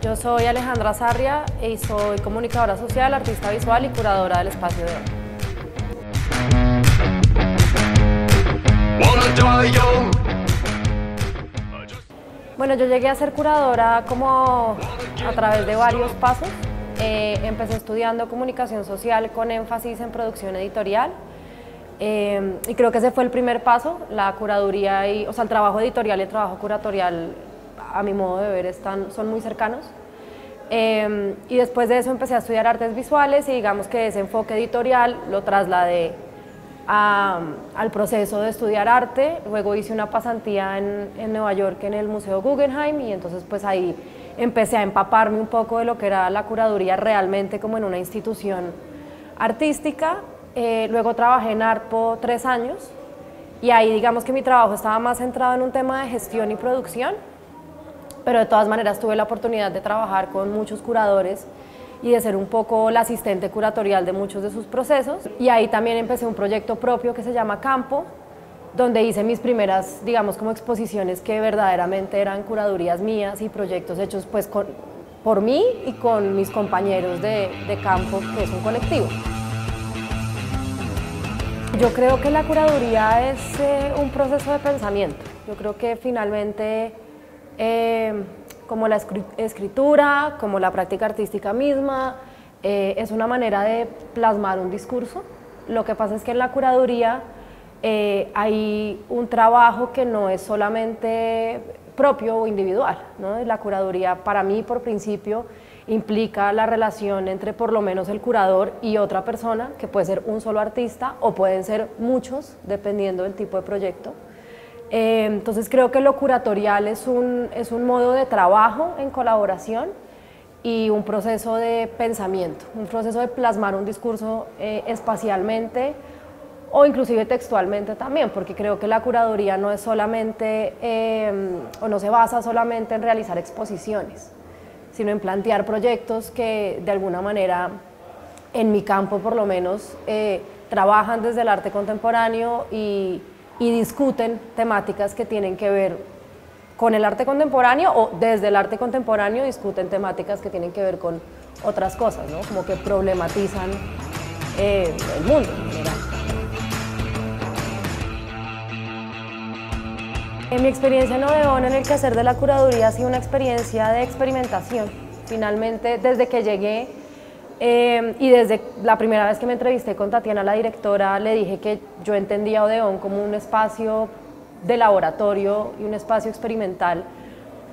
Yo soy Alejandra Sarria y soy comunicadora social, artista visual y curadora del Espacio de Hoy. Bueno, yo llegué a ser curadora como a través de varios pasos. Empecé estudiando comunicación social con énfasis en producción editorial. Y creo que ese fue el primer paso, la curaduría, el trabajo editorial y el trabajo curatorial, a mi modo de ver, son muy cercanos. Y después de eso empecé a estudiar artes visuales y digamos que ese enfoque editorial lo trasladé al proceso de estudiar arte. Luego hice una pasantía en Nueva York en el Museo Guggenheim y entonces pues ahí empecé a empaparme un poco de lo que era la curaduría realmente como en una institución artística. Luego trabajé en ARPO 3 años y ahí digamos que mi trabajo estaba más centrado en un tema de gestión y producción, pero de todas maneras tuve la oportunidad de trabajar con muchos curadores y de ser un poco la asistente curatorial de muchos de sus procesos. Y ahí también empecé un proyecto propio que se llama Campo, donde hice mis primeras, digamos, como exposiciones que verdaderamente eran curadurías mías y proyectos hechos pues por mí y con mis compañeros de Campo, que es un colectivo. Yo creo que la curaduría es un proceso de pensamiento. Yo creo que finalmente, como la escritura, como la práctica artística misma, es una manera de plasmar un discurso. Lo que pasa es que en la curaduría hay un trabajo que no es solamente propio o individual, ¿no? La curaduría, para mí, por principio, implica la relación entre por lo menos el curador y otra persona, que puede ser un solo artista o pueden ser muchos, dependiendo del tipo de proyecto. Entonces creo que lo curatorial es un modo de trabajo en colaboración y un proceso de pensamiento, un proceso de plasmar un discurso espacialmente o inclusive textualmente también, porque creo que la curaduría no es solamente o no se basa solamente en realizar exposiciones, sino en plantear proyectos que de alguna manera, en mi campo por lo menos, trabajan desde el arte contemporáneo y discuten temáticas que tienen que ver con el arte contemporáneo o desde el arte contemporáneo discuten temáticas que tienen que ver con otras cosas, ¿no? Como que problematizan el mundo en general. En mi experiencia en Odeón, en el quehacer de la curaduría, ha sido una experiencia de experimentación. Finalmente, desde que llegué y desde la primera vez que me entrevisté con Tatiana, la directora, le dije que yo entendía Odeón como un espacio de laboratorio y un espacio experimental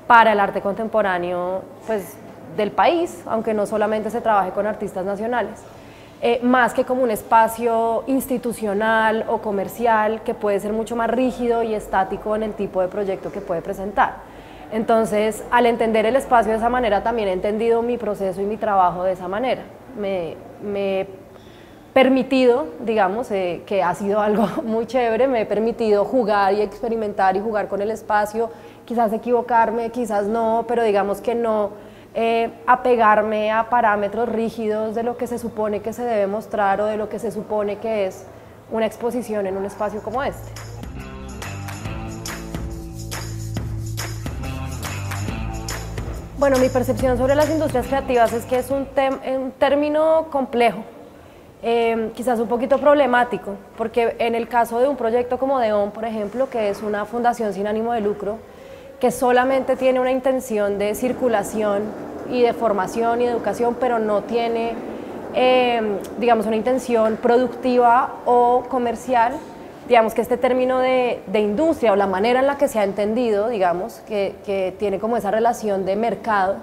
para el arte contemporáneo pues, del país, aunque no solamente se trabaje con artistas nacionales. Más que como un espacio institucional o comercial que puede ser mucho más rígido y estático en el tipo de proyecto que puede presentar. Entonces, al entender el espacio de esa manera, también he entendido mi proceso y mi trabajo de esa manera. Me he permitido, digamos, que ha sido algo muy chévere, me he permitido jugar y experimentar y jugar con el espacio, quizás equivocarme, quizás no, pero digamos que no apegarme a parámetros rígidos de lo que se supone que se debe mostrar o de lo que se supone que es una exposición en un espacio como este. Bueno, mi percepción sobre las industrias creativas es que es un término complejo, quizás un poquito problemático, porque en el caso de un proyecto como Odeón, por ejemplo, que es una fundación sin ánimo de lucro, que solamente tiene una intención de circulación y de formación y de educación, pero no tiene, digamos, una intención productiva o comercial. Digamos que este término de industria o la manera en la que se ha entendido, digamos, que tiene como esa relación de mercado,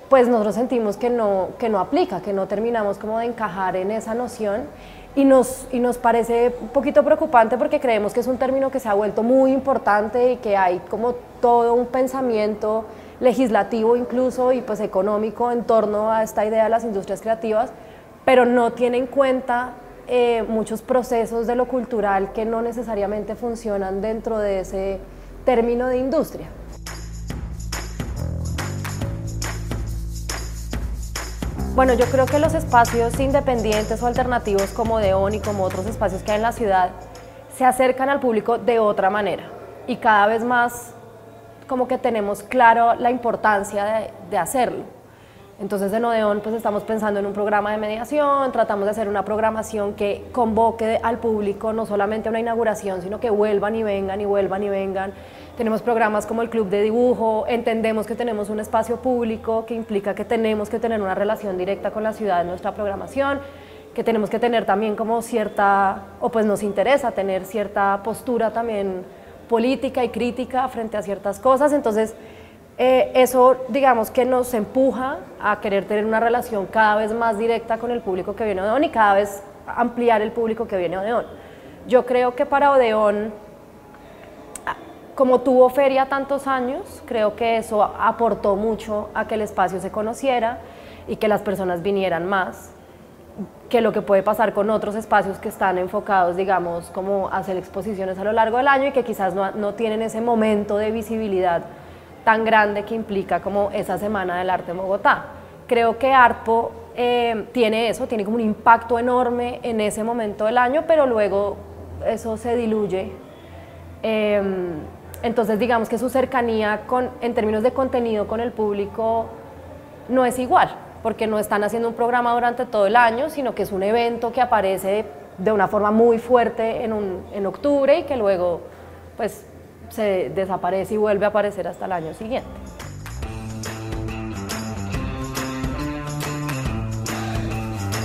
pues nosotros sentimos que no aplica, que no terminamos como de encajar en esa noción y nos parece un poquito preocupante porque creemos que es un término que se ha vuelto muy importante y que hay como todo un pensamiento legislativo incluso y pues económico en torno a esta idea de las industrias creativas, pero no tiene en cuenta muchos procesos de lo cultural que no necesariamente funcionan dentro de ese término de industria. Bueno, yo creo que los espacios independientes o alternativos como Odeón y como otros espacios que hay en la ciudad se acercan al público de otra manera y cada vez más como que tenemos claro la importancia de hacerlo. Entonces en Odeón pues estamos pensando en un programa de mediación, tratamos de hacer una programación que convoque al público no solamente a una inauguración, sino que vuelvan y vengan y vuelvan y vengan. Tenemos programas como el Club de Dibujo, entendemos que tenemos un espacio público que implica que tenemos que tener una relación directa con la ciudad en nuestra programación, que tenemos que tener también como cierta, o pues nos interesa tener cierta postura también política y crítica frente a ciertas cosas. Entonces eso digamos que nos empuja a querer tener una relación cada vez más directa con el público que viene a Odeón y cada vez ampliar el público que viene a Odeón. Yo creo que para Odeón, como tuvo feria tantos años, creo que eso aportó mucho a que el espacio se conociera y que las personas vinieran más que lo que puede pasar con otros espacios que están enfocados, digamos, como a hacer exposiciones a lo largo del año y que quizás no tienen ese momento de visibilidad tan grande que implica como esa Semana del Arte en Bogotá. Creo que ARTPO tiene eso, tiene como un impacto enorme en ese momento del año, pero luego eso se diluye. Entonces digamos que su cercanía en términos de contenido con el público no es igual, porque no están haciendo un programa durante todo el año, sino que es un evento que aparece de una forma muy fuerte en octubre y que luego pues se desaparece y vuelve a aparecer hasta el año siguiente.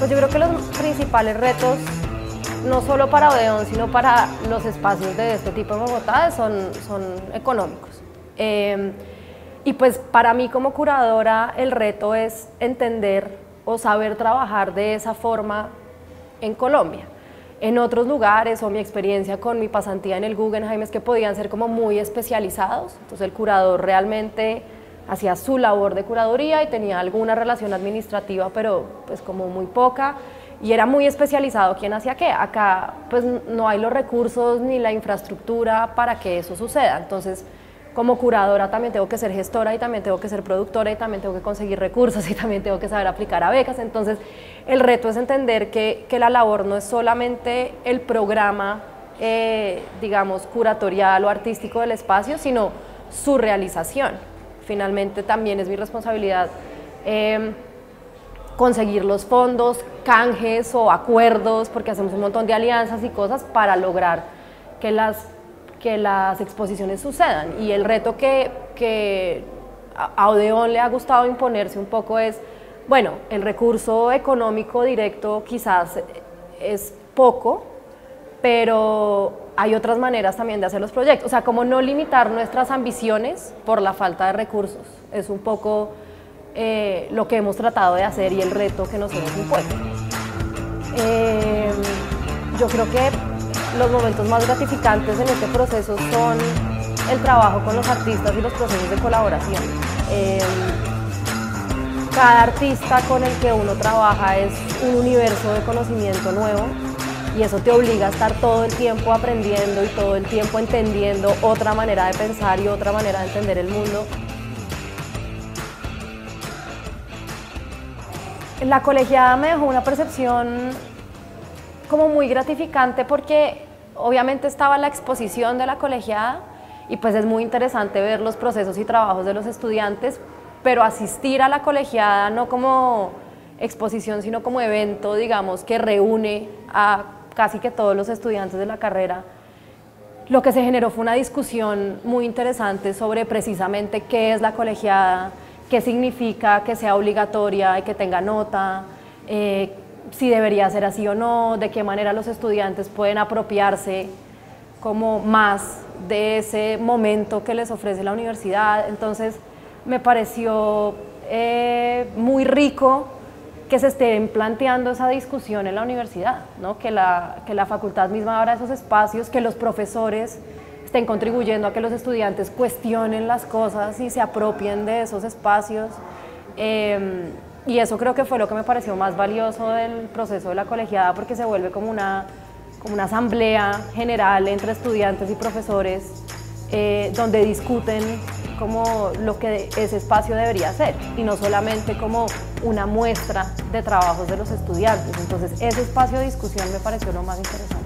Pues yo creo que los principales retos, no solo para Odeón, sino para los espacios de este tipo en Bogotá, son económicos. Y pues para mí como curadora el reto es entender o saber trabajar de esa forma en Colombia. En otros lugares, o mi experiencia con mi pasantía en el Guggenheim, es que podían ser como muy especializados. Entonces el curador realmente hacía su labor de curaduría y tenía alguna relación administrativa, pero pues como muy poca, y era muy especializado quién hacía qué. Acá pues no hay los recursos ni la infraestructura para que eso suceda. Entonces como curadora también tengo que ser gestora y también tengo que ser productora y también tengo que conseguir recursos y también tengo que saber aplicar a becas. Entonces el reto es entender que la labor no es solamente el programa, digamos, curatorial o artístico del espacio, sino su realización. Finalmente también es mi responsabilidad conseguir los fondos, canjes o acuerdos, porque hacemos un montón de alianzas y cosas para lograr que las exposiciones sucedan. Y el reto que a Odeón le ha gustado imponerse un poco es, bueno, el recurso económico directo quizás es poco, pero hay otras maneras también de hacer los proyectos. O sea, como no limitar nuestras ambiciones por la falta de recursos. Es un poco lo que hemos tratado de hacer y el reto que nos hemos impuesto. Yo creo que los momentos más gratificantes en este proceso son el trabajo con los artistas y los procesos de colaboración. Cada artista con el que uno trabaja es un universo de conocimiento nuevo y eso te obliga a estar todo el tiempo aprendiendo y todo el tiempo entendiendo otra manera de pensar y otra manera de entender el mundo. La colegiada me dejó una percepción como muy gratificante porque obviamente estaba la exposición de la colegiada y pues es muy interesante ver los procesos y trabajos de los estudiantes, pero asistir a la colegiada no como exposición sino como evento, digamos, que reúne a casi que todos los estudiantes de la carrera. Lo que se generó fue una discusión muy interesante sobre precisamente qué es la colegiada, qué significa que sea obligatoria y que tenga nota, si debería ser así o no, de qué manera los estudiantes pueden apropiarse como más de ese momento que les ofrece la universidad. Entonces me pareció muy rico que se estén planteando esa discusión en la universidad, ¿no? que la facultad misma abra esos espacios, que los profesores estén contribuyendo a que los estudiantes cuestionen las cosas y se apropien de esos espacios. Y eso creo que fue lo que me pareció más valioso del proceso de la colegiada, porque se vuelve como una asamblea general entre estudiantes y profesores donde discuten como lo que ese espacio debería ser y no solamente como una muestra de trabajos de los estudiantes. Entonces ese espacio de discusión me pareció lo más interesante.